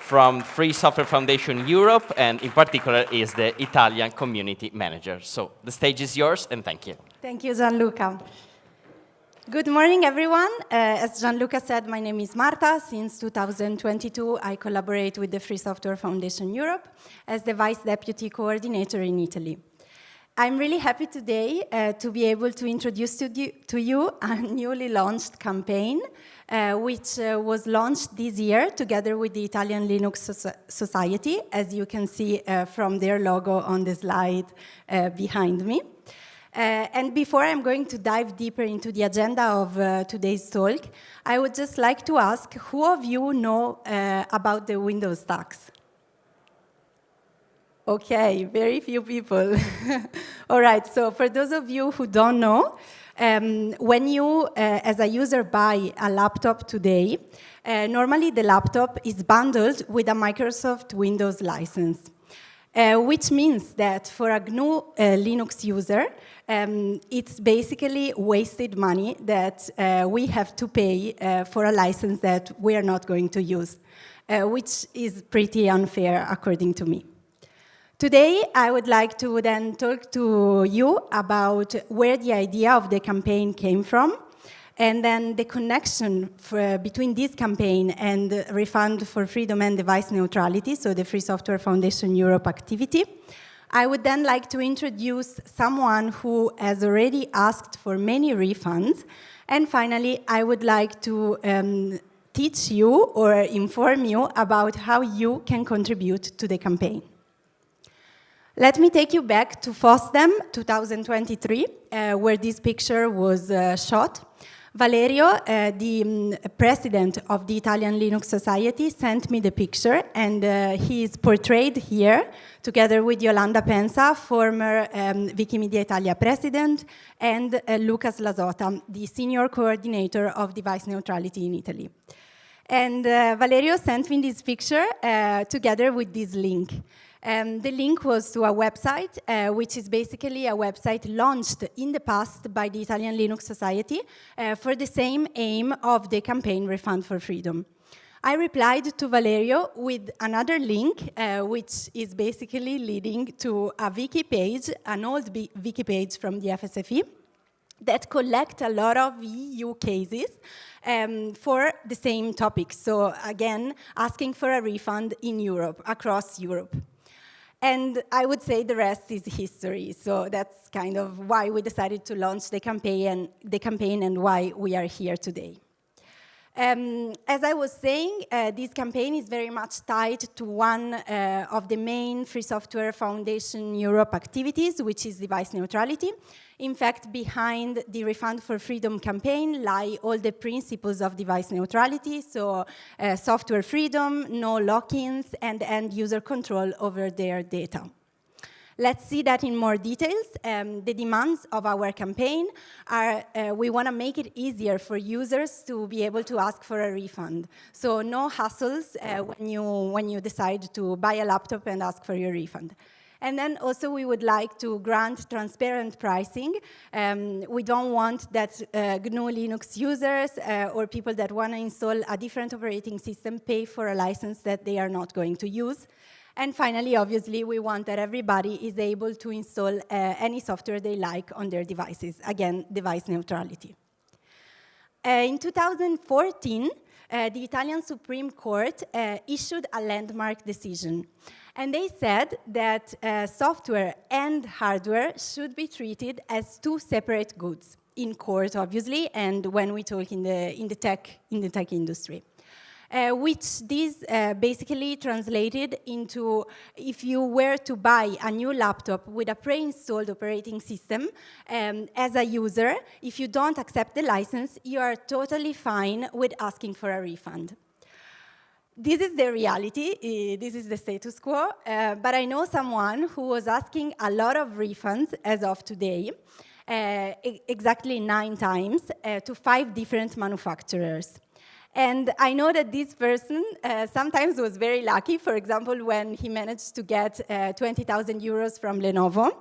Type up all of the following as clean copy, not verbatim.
from Free Software Foundation Europe, and in particular is the Italian community manager. So the stage is yours, and thank you. Thank you, Gianluca. Good morning, everyone. As Gianluca said, my name is Marta. Since 2022, I collaborate with the Free Software Foundation Europe as the Vice Deputy Coordinator in Italy. I'm really happy today to be able to introduce to you a newly launched campaign, which was launched this year together with the Italian Linux Society, as you can see from their logo on the slide behind me. And before I'm going to dive deeper into the agenda of today's talk, I would just like to ask, who of you know about the Windows tax? Okay, very few people. All right, so for those of you who don't know, when you, as a user, buy a laptop today, normally the laptop is bundled with a Microsoft Windows license, which means that for a GNU Linux user, it's basically wasted money that we have to pay for a license that we are not going to use, which is pretty unfair, according to me. Today, I would like to then talk to you about where the idea of the campaign came from, and then the connection between this campaign and Refund4Freedom and device neutrality, so the Free Software Foundation Europe activity. I would then like to introduce someone who has already asked for many refunds, and finally, I would like to teach you or inform you about how you can contribute to the campaign. Let me take you back to FOSDEM 2023, where this picture was shot. Valerio, the president of the Italian Linux Society, sent me the picture, and he is portrayed here, together with Yolanda Pensa, former Wikimedia Italia president, and Lucas Lasota, the senior coordinator of device neutrality in Italy. And Valerio sent me this picture together with this link. The link was to a website, which is basically a website launched in the past by the Italian Linux Society for the same aim of the campaign Refund4Freedom. I replied to Valerio with another link, which is basically leading to a wiki page, an old wiki page from the FSFE, that collect a lot of EU cases for the same topic. So again, asking for a refund in Europe, across Europe. And I would say the rest is history. So that's kind of why we decided to launch the campaign and why we are here today. As I was saying, this campaign is very much tied to one of the main Free Software Foundation Europe activities, which is device neutrality. In fact, behind the Refund4Freedom campaign lie all the principles of device neutrality, so software freedom, no lock-ins, and end-user control over their data. Let's see that in more details. The demands of our campaign are, we want to make it easier for users to be able to ask for a refund. So no hassles when you decide to buy a laptop and ask for your refund. And then also we would like to grant transparent pricing. We don't want that GNU Linux users or people that want to install a different operating system pay for a license that they are not going to use. And finally, obviously, we want that everybody is able to install any software they like on their devices. Again, device neutrality. In 2014, the Italian Supreme Court issued a landmark decision. And they said that software and hardware should be treated as two separate goods, in court, obviously, and when we talk in the tech industry. Which this basically translated into, if you were to buy a new laptop with a pre-installed operating system, as a user, if you don't accept the license, you are totally fine with asking for a refund. This is the reality, this is the status quo, but I know someone who was asking a lot of refunds as of today, exactly 9 times, to 5 different manufacturers. And I know that this person sometimes was very lucky, for example, when he managed to get 20,000 euros from Lenovo.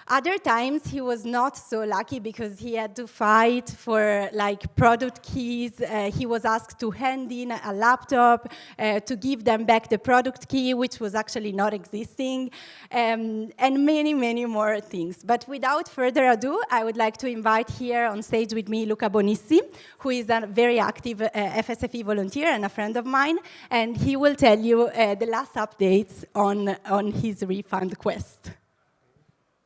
Other times he was not so lucky because he had to fight for like product keys. He was asked to hand in a laptop, to give them back the product key, which was actually not existing, and many, many more things. But without further ado, I would like to invite here on stage with me Luca Bonissi, who is a very active FSFE volunteer and a friend of mine, and he will tell you the last updates on his refund quest.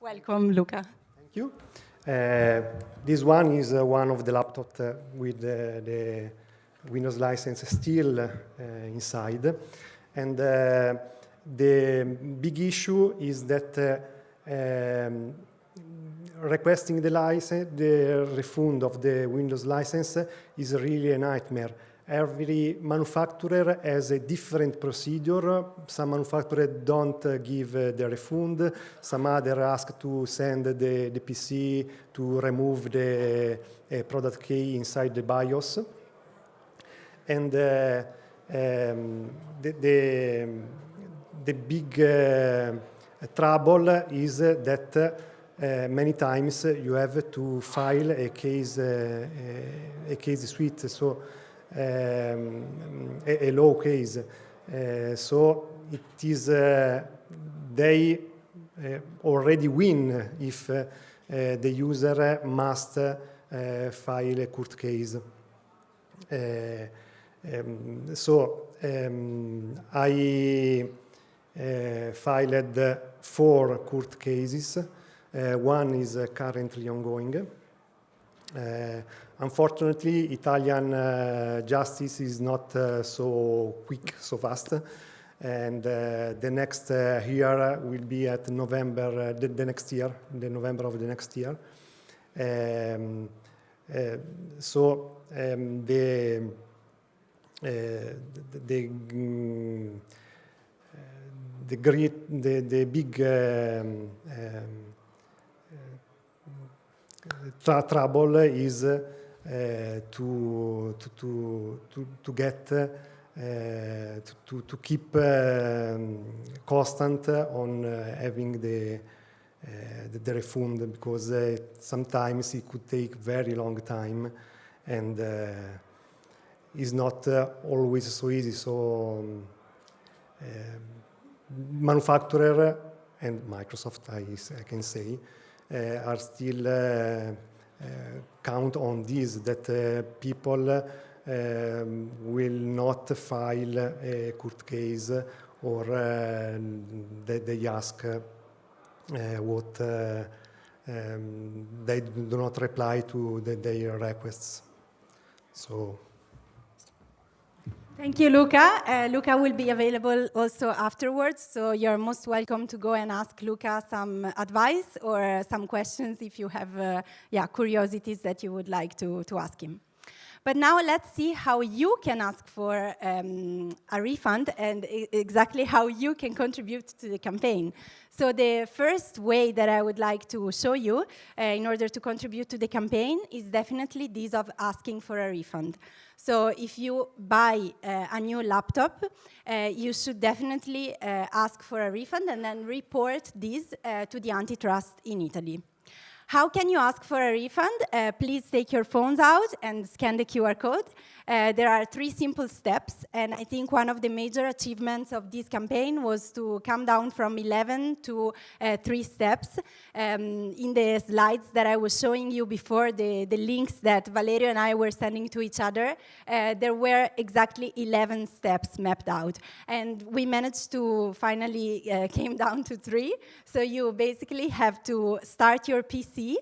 Welcome, Luca. Thank you. This one is one of the laptops with the Windows license still inside. And the big issue is that requesting the license, the refund of the Windows license is really a nightmare. Every manufacturer has a different procedure. Some manufacturers don't give the refund. Some other ask to send the PC to remove the product key inside the BIOS. And the big trouble is that many times you have to file a case suite. So a low case. So it is they already win if the user must file a court case. I filed 4 court cases. One is currently ongoing. Unfortunately, Italian justice is not so quick, so fast, and the next year will be at November, the next year, the November of the next year. The big trouble is to get to keep constant on having the refund, because sometimes it could take very long time and is not always so easy. So manufacturer and Microsoft, I can say, are still count on this, that people will not file a court case, or they ask what they do not reply to their requests. So. Thank you, Luca. Luca will be available also afterwards, so you're most welcome to go and ask Luca some advice or some questions if you have curiosities that you would like to ask him. But now let's see how you can ask for a refund and exactly how you can contribute to the campaign. So the first way that I would like to show you in order to contribute to the campaign is definitely this of asking for a refund. So if you buy a new laptop, you should definitely ask for a refund and then report this to the antitrust in Italy. How can you ask for a refund? Please take your phones out and scan the QR code. There are 3 simple steps, and I think one of the major achievements of this campaign was to come down from 11 to 3 steps. In the slides that I was showing you before, the links that Valerio and I were sending to each other, there were exactly 11 steps mapped out. And we managed to finally came down to 3. So you basically have to start your PC,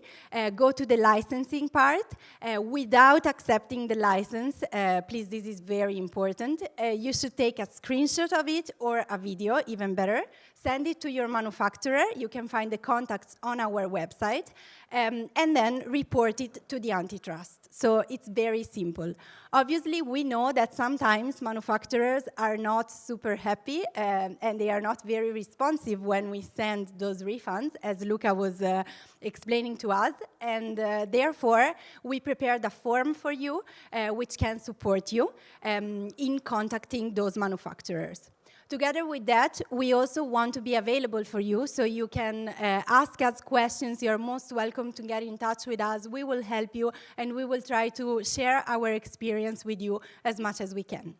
go to the licensing part. Without accepting the license, please, this is very important, you should take a screenshot of it or a video, even better. Send it to your manufacturer. You can find the contacts on our website, and then report it to the antitrust. So it's very simple. Obviously, we know that sometimes manufacturers are not super happy, and they are not very responsive when we send those refunds, as Luca was explaining to us. And therefore, we prepared a form for you, which can support you in contacting those manufacturers. Together with that, we also want to be available for you, so you can ask us questions. You're most welcome to get in touch with us. We will help you, and we will try to share our experience with you as much as we can.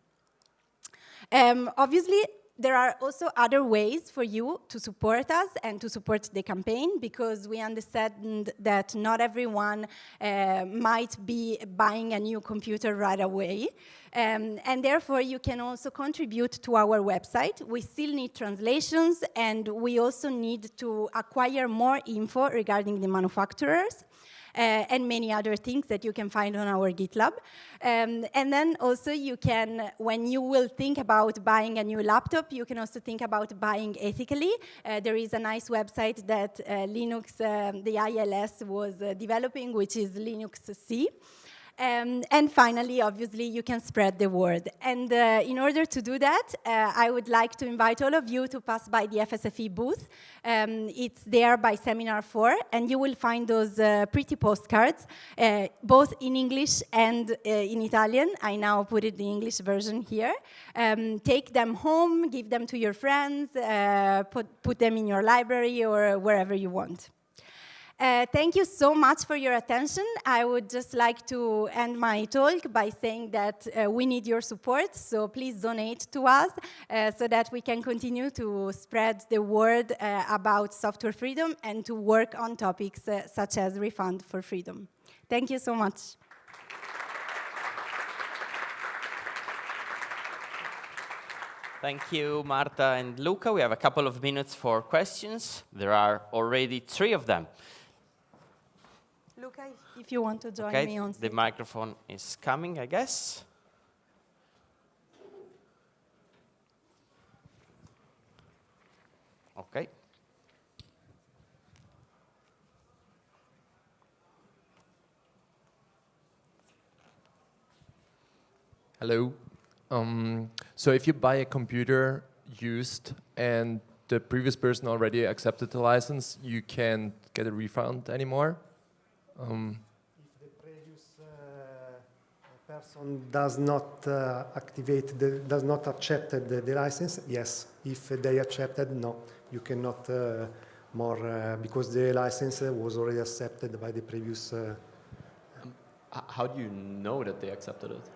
Obviously, there are also other ways for you to support us and to support the campaign, because we understand that not everyone might be buying a new computer right away. And therefore, you can also contribute to our website. We still need translations, and we also need to acquire more info regarding the manufacturers. And many other things that you can find on our GitLab. And then also you can, when you will think about buying a new laptop, you can also think about buying ethically. There is a nice website that Linux, the ILS was developing, which is Linux C. And finally, obviously, you can spread the word. And in order to do that, I would like to invite all of you to pass by the FSFE booth. It's there by Seminar 4, and you will find those pretty postcards, both in English and in Italian. I now put it the English version here. Take them home, give them to your friends, put them in your library or wherever you want. Thank you so much for your attention. I would just like to end my talk by saying that we need your support, so please donate to us so that we can continue to spread the word about software freedom and to work on topics such as Refund4Freedom. Thank you so much. Thank you, Marta and Luca. We have a couple of minutes for questions. There are already 3 of them. Luca, if you want to join me on stage. The microphone is coming, I guess. Okay. Hello. So if you buy a computer used and the previous person already accepted the license, you can't get a refund anymore? If the previous person does not does not accept the license, yes. If they accepted, no. You cannot more because the license was already accepted by the previous. How do you know that they accepted it?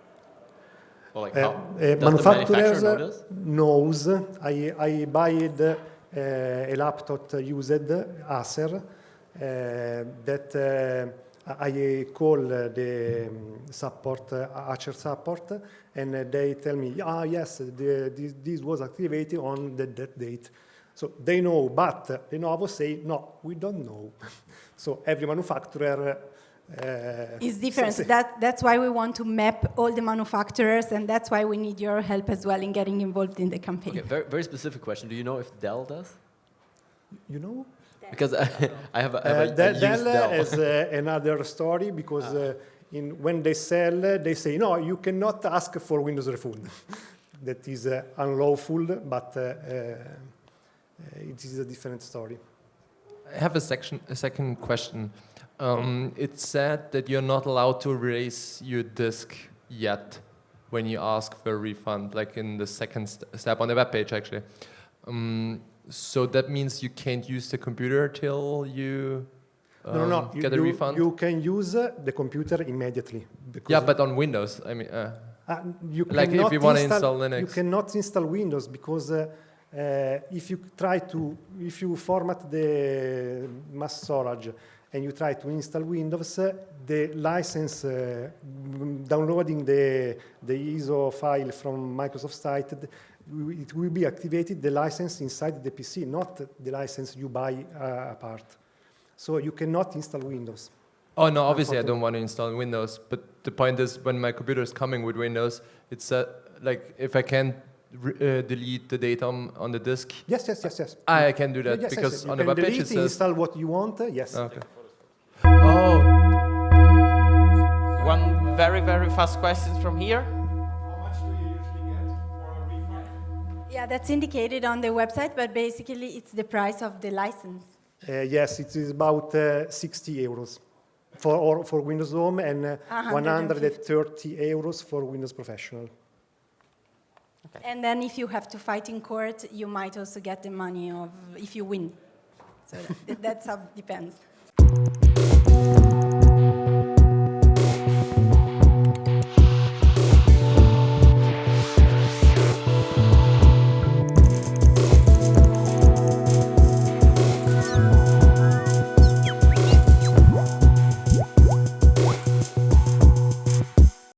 Or like how? Does the manufacturer know this? Knows. I bought a laptop used Acer that I call the support, Acer support, and they tell me, yes, this was activated on that date. So they know, but Lenovo say, no, we don't know. So every manufacturer is different. That's why we want to map all the manufacturers, and that's why we need your help as well in getting involved in the campaign. Okay, very, very specific question. Do you know if Dell does? You know? Because I have a Dell is another story, because when they sell, they say, no, you cannot ask for Windows Refund. That is unlawful, but it is a different story. I have a second question. It said that you're not allowed to erase your disk yet when you ask for a refund, like in the second step on the web page, actually. So that means you can't use the computer till you get a refund? You can use the computer immediately. Yeah, but on Windows, I mean... you like if you want to install Linux. You cannot install Windows, because if you format the mass storage and you try to install Windows, the license, downloading the ISO file from Microsoft site, it will be activated, the license inside the PC, not the license you buy apart. So you cannot install Windows. Oh, no, obviously I don't want to install Windows, but the point is, when my computer is coming with Windows, it's like if I can delete the data on the disk. Yes. I can do that, yes, because yes. on the web page it says... install what you want, yes. Okay. Oh. One very, very fast question from here. How much do you usually get for a refund? Yeah, that's indicated on the website, but basically it's the price of the license. Yes, it is about 60 euros for Windows Home and 130 euros for Windows Professional. Okay. And then if you have to fight in court, you might also get the money of if you win. So that's how it depends.